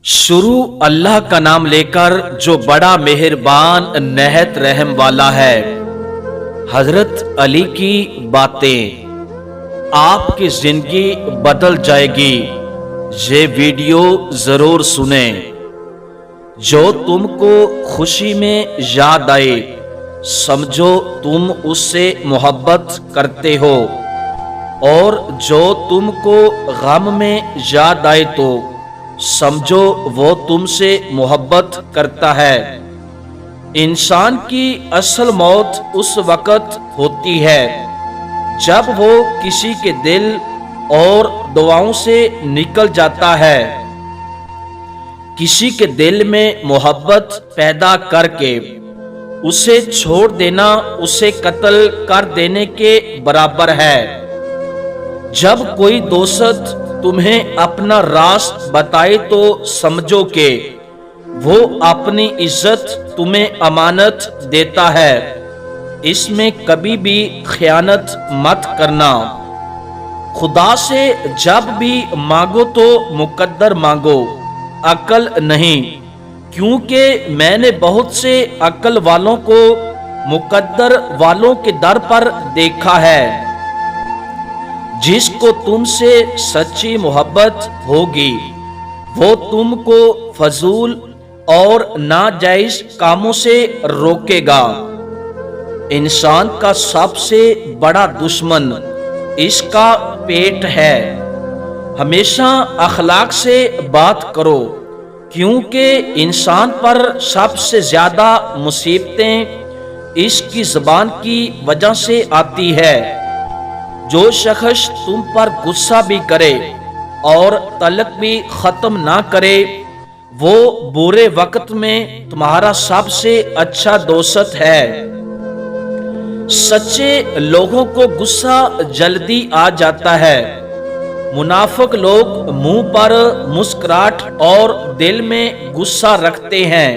شروع اللہ کا نام لے کر جو بڑا مہربان نہایت رحم والا ہے۔ حضرت علی کی باتیں آپ کی زندگی بدل جائے گی۔ یہ ویڈیو ضرور سنیں۔ جو تم کو خوشی میں یاد آئے سمجھو تم اس سے محبت کرتے ہو، اور جو تم کو غم میں یاد آئے تو سمجھو وہ تم سے محبت کرتا ہے۔ انسان کی اصل موت اس وقت ہوتی ہے جب وہ کسی کے دل اور دعاؤں سے نکل جاتا ہے۔ کسی کے دل میں محبت پیدا کر کے اسے چھوڑ دینا اسے قتل کر دینے کے برابر ہے۔ جب کوئی دوست تمہیں اپنا راز بتائے تو سمجھو کہ وہ اپنی عزت تمہیں امانت دیتا ہے۔ اس میں کبھی بھی خیانت مت کرنا۔ خدا سے جب بھی مانگو تو مقدر مانگو، عقل نہیں، کیونکہ میں نے بہت سے عقل والوں کو مقدر والوں کے در پر دیکھا ہے۔ جس کو تم سے سچی محبت ہوگی وہ تم کو فضول اور ناجائز کاموں سے روکے گا۔ انسان کا سب سے بڑا دشمن اس کا پیٹ ہے۔ ہمیشہ اخلاق سے بات کرو، کیونکہ انسان پر سب سے زیادہ مصیبتیں اس کی زبان کی وجہ سے آتی ہے۔ جو شخص تم پر غصہ بھی کرے اور تعلق بھی ختم نہ کرے وہ برے وقت میں تمہارا سب سے اچھا دوست ہے۔ سچے لوگوں کو غصہ جلدی آ جاتا ہے۔ منافق لوگ منہ پر مسکراہٹ اور دل میں غصہ رکھتے ہیں۔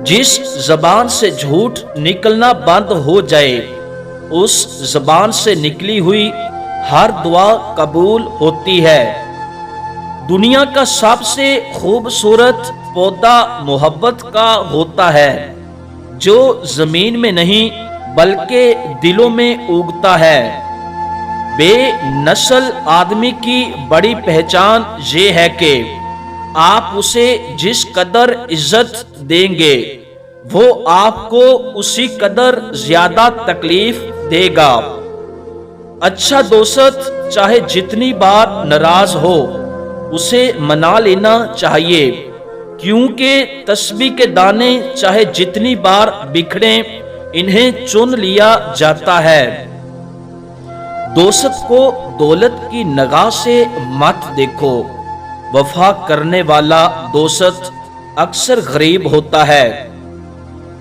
جس زبان سے جھوٹ نکلنا بند ہو جائے اس زبان سے نکلی ہوئی ہر دعا قبول ہوتی ہے۔ دنیا کا سب سے خوبصورت پودا محبت کا ہوتا ہے، جو زمین میں نہیں بلکہ دلوں میں اگتا ہے۔ بے نسل آدمی کی بڑی پہچان یہ ہے کہ آپ اسے جس قدر عزت دیں گے وہ آپ کو اسی قدر زیادہ تکلیف دے گا۔ اچھا دوست چاہے جتنی بار ناراض ہو اسے منا لینا چاہیے، کیونکہ تسبیح کے دانے چاہے جتنی بار بکھڑیں انہیں چن لیا جاتا ہے۔ دوست کو دولت کی نگاہ سے مت دیکھو۔ وفا کرنے والا دوست اکثر غریب ہوتا ہے۔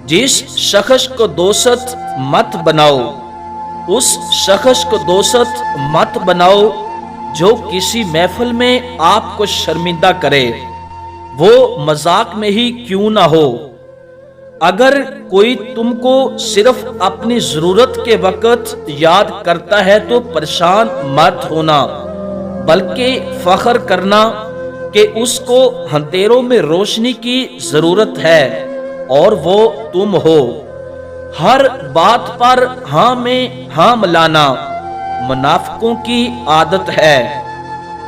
جس شخص کو دوست مت بناؤ اس شخص کو دوست مت بناؤ جو کسی محفل میں آپ کو شرمندہ کرے، وہ مذاق میں ہی کیوں نہ ہو۔ اگر کوئی تم کو صرف اپنی ضرورت کے وقت یاد کرتا ہے تو پریشان مت ہونا، بلکہ فخر کرنا کہ اس کو اندھیروں میں روشنی کی ضرورت ہے اور وہ تم ہو۔ ہر بات پر ہاں میں ہاں ملانا منافقوں کی عادت ہے۔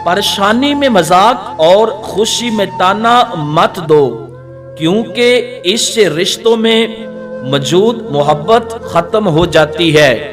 پریشانی میں مذاق اور خوشی میں تانا مت دو، کیونکہ اس سے رشتوں میں موجود محبت ختم ہو جاتی ہے۔